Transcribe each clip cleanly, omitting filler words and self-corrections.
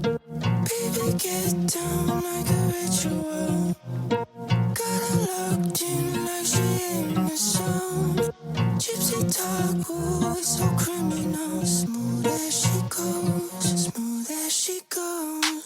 Baby, get down like a ritual. Got her locked in like she in the zone. Gypsy talk, ooh, it's so criminal. Smooth as she goes, smooth as she goes.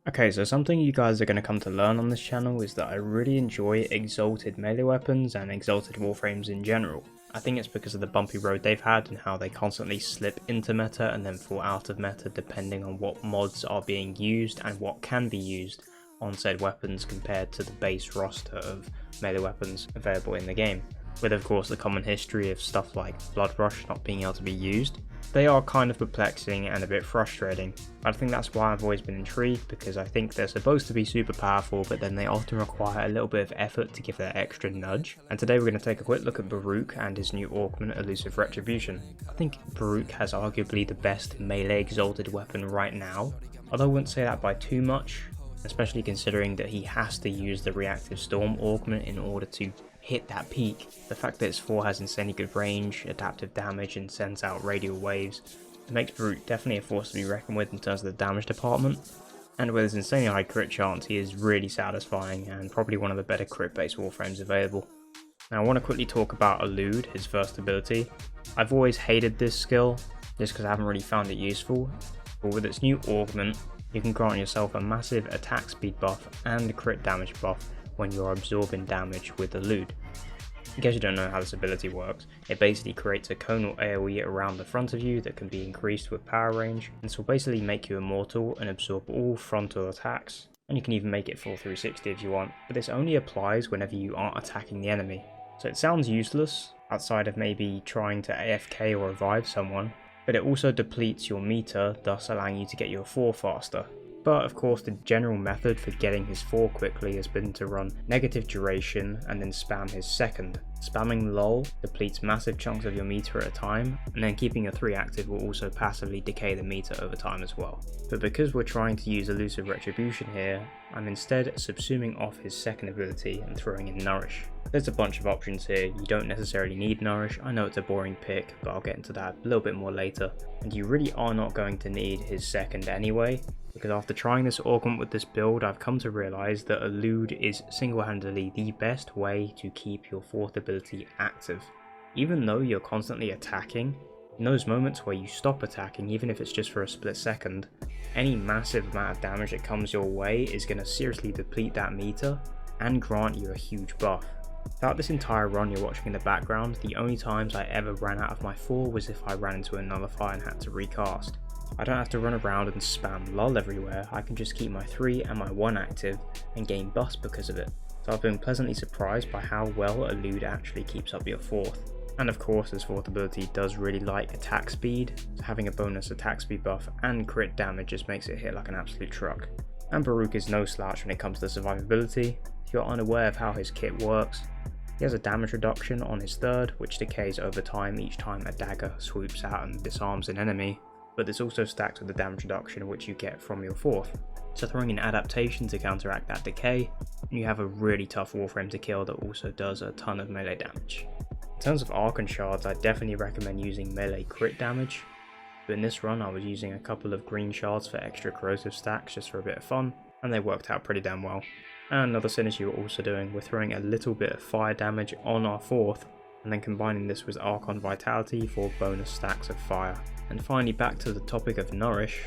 Okay, so something you guys are going to come to learn on this channel is that I really enjoy exalted melee weapons and exalted warframes in general. I think it's because of the bumpy road they've had and how they constantly slip into meta and then fall out of meta depending on what mods are being used and what can be used on said weapons compared to the base roster of melee weapons available in the game. With of course the common history of stuff like Blood Rush not being able to be used. They are kind of perplexing and a bit frustrating. I think that's why I've always been intrigued, because I think they're supposed to be super powerful, but then they often require a little bit of effort to give that extra nudge. And today we're going to take a quick look at Baruuk and his new augment Elusive Retribution. I think Baruuk has arguably the best melee exalted weapon right now, although I wouldn't say that by too much, especially considering that he has to use the reactive storm augment in order to hit that peak. The fact that its 4 has insanely good range, adaptive damage and sends out radial waves, it makes Baruuk definitely a force to be reckoned with in terms of the damage department, and with his insanely high crit chance he is really satisfying and probably one of the better crit based warframes available. Now I want to quickly talk about Elude, his first ability. I've always hated this skill just because I haven't really found it useful, but with its new augment you can grant yourself a massive attack speed buff and crit damage buff when you're absorbing damage with Elude. In case you don't know how this ability works, it basically creates a conal AoE around the front of you that can be increased with power range, and this will basically make you immortal and absorb all frontal attacks, and you can even make it full 360 if you want, but this only applies whenever you aren't attacking the enemy. So it sounds useless, outside of maybe trying to AFK or revive someone, but it also depletes your meter, thus allowing you to get your 4 faster. But of course the general method for getting his 4 quickly has been to run negative duration and then spam his second. Spamming LOL depletes massive chunks of your meter at a time, and then keeping your 3 active will also passively decay the meter over time as well. But because we're trying to use Elusive Retribution here, I'm instead subsuming off his second ability and throwing in Nourish. There's a bunch of options here. You don't necessarily need Nourish. I know it's a boring pick, but I'll get into that a little bit more later. And you really are not going to need his second anyway, because after trying this augment with this build, I've come to realise that Elude is single-handedly the best way to keep your 4th ability active. Even though you're constantly attacking, in those moments where you stop attacking, even if it's just for a split second, any massive amount of damage that comes your way is going to seriously deplete that meter and grant you a huge buff. Throughout this entire run you're watching in the background, the only times I ever ran out of my 4 was if I ran into a nullify and had to recast. I don't have to run around and spam LOL everywhere, I can just keep my 3 and my 1 active and gain buffs because of it. So I've been pleasantly surprised by how well Elude actually keeps up your 4th. And of course his 4th ability does really like attack speed, so having a bonus attack speed buff and crit damage just makes it hit like an absolute truck. And Baruuk is no slouch when it comes to survivability. If you're unaware of how his kit works, he has a damage reduction on his 3rd, which decays over time each time a dagger swoops out and disarms an enemy, but this also stacks with the damage reduction which you get from your 4th. So throwing in adaptation to counteract that decay, you have a really tough warframe to kill that also does a ton of melee damage. In terms of Archon shards, I definitely recommend using melee crit damage, but in this run I was using a couple of green shards for extra corrosive stacks just for a bit of fun, and they worked out pretty damn well. And another synergy we're also doing, we're throwing a little bit of fire damage on our 4th, and then combining this with Archon Vitality for bonus stacks of fire. And finally back to the topic of Nourish,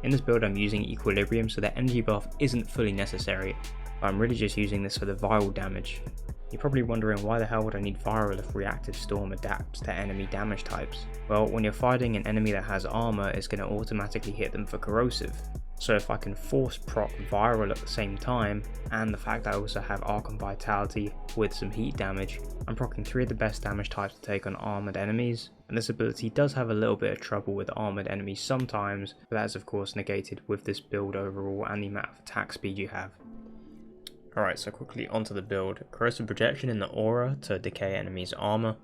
in this build I'm using Equilibrium so the energy buff isn't fully necessary, but I'm really just using this for the viral damage. You're probably wondering why the hell would I need viral if reactive storm adapts to enemy damage types? Well, when you're fighting an enemy that has armor, it's going to automatically hit them for corrosive. So if I can force proc viral at the same time, and the fact that I also have Archon Vitality with some heat damage, I'm proccing 3 of the best damage types to take on armoured enemies, and this ability does have a little bit of trouble with armoured enemies sometimes, but that is of course negated with this build overall and the amount of attack speed you have. Alright, so quickly onto the build. Corrosive projection in the aura to decay enemies' armour.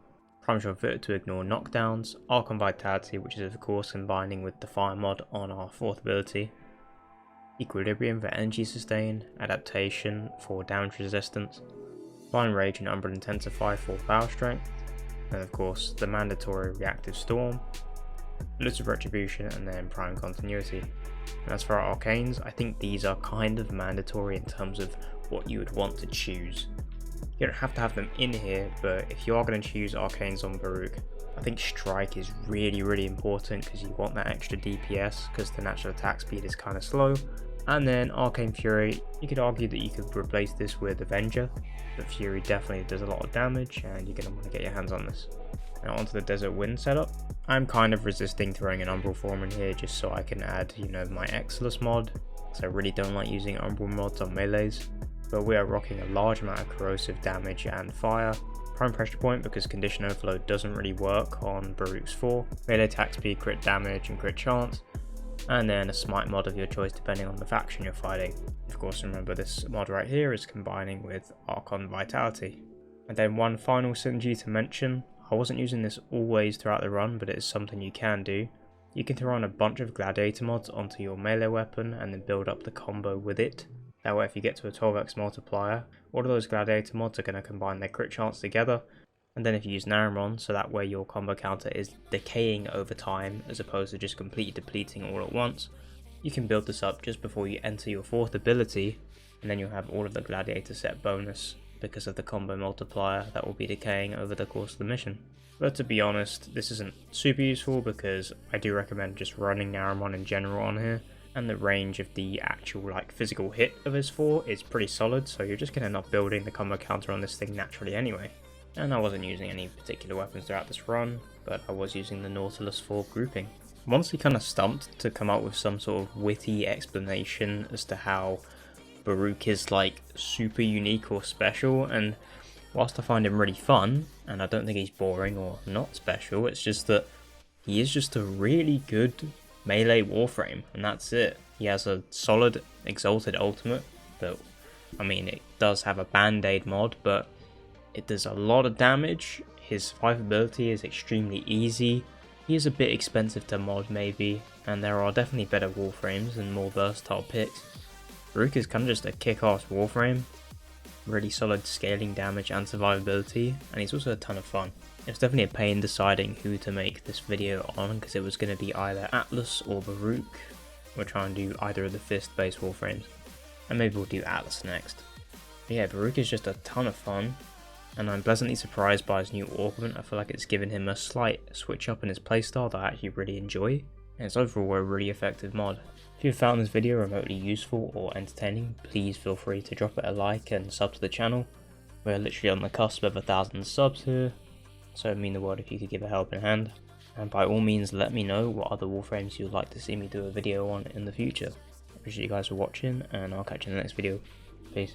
Prime Shot fitted to ignore knockdowns, Archon Vitality, which is of course combining with the Fire mod on our 4th ability, Equilibrium for energy sustain, Adaptation for damage resistance, Blind Rage and Umbral Intensify for power strength, and of course the mandatory Reactive Storm, Elusive Retribution, and then Prime Continuity. And as for our arcanes, I think these are kind of mandatory in terms of what you would want to choose. You don't have to have them in here, but if you are going to choose arcanes on Baruuk, I think Strike is really important because you want that extra DPS because the natural attack speed is kind of slow. And then Arcane Fury, you could argue that you could replace this with Avenger, but Fury definitely does a lot of damage and you're going to want to get your hands on this. Now onto the Desert Wind setup. I'm kind of resisting throwing an Umbral form in here just so I can add, my Exilus mod, because I really don't like using Umbral mods on melees, but we are rocking a large amount of corrosive damage and fire. Prime Pressure Point because Condition Overload doesn't really work on Baruuk's 4, melee attack speed, crit damage and crit chance, and then a Smite mod of your choice depending on the faction you're fighting. Of course, remember this mod right here is combining with Archon Vitality. And then one final synergy to mention, I wasn't using this always throughout the run, but it is something you can do. You can throw on a bunch of Gladiator mods onto your melee weapon and then build up the combo with it. That way if you get to a 12x multiplier, all of those Gladiator mods are going to combine their crit chance together. And then if you use Naramon, so that way your combo counter is decaying over time as opposed to just completely depleting all at once, you can build this up just before you enter your 4th ability, and then you'll have all of the Gladiator set bonus because of the combo multiplier that will be decaying over the course of the mission. But to be honest, this isn't super useful because I do recommend just running Naramon in general on here, and the range of the actual physical hit of his 4 is pretty solid, so you're just going to end up building the combo counter on this thing naturally anyway. And I wasn't using any particular weapons throughout this run, but I was using the Nautilus for grouping. I'm honestly kind of stumped to come up with some sort of witty explanation as to how Baruuk is super unique or special, and whilst I find him really fun, and I don't think he's boring or not special, it's just that he is just a really good melee Warframe, and that's it. He has a solid Exalted ultimate that, it does have a Band-Aid mod, but it does a lot of damage. His 5 ability is extremely easy. He is a bit expensive to mod maybe, and there are definitely better Warframes and more versatile picks. Baruuk is kind of just a kick-ass Warframe, really solid scaling damage and survivability, and he's also a ton of fun. It was definitely a pain deciding who to make this video on because it was going to be either Atlas or Baruuk. We'll try and do either of the fist-based Warframes, and maybe we'll do Atlas next. But yeah, Baruuk is just a ton of fun, and I'm pleasantly surprised by his new augment. I feel like it's given him a slight switch up in his playstyle that I actually really enjoy, and it's overall a really effective mod. If you found this video remotely useful or entertaining, please feel free to drop it a like and sub to the channel. We're literally on the cusp of 1,000 subs here, so it would mean the world if you could give a helping hand. And by all means let me know what other Warframes you would like to see me do a video on in the future. I appreciate you guys for watching, and I'll catch you in the next video. Peace.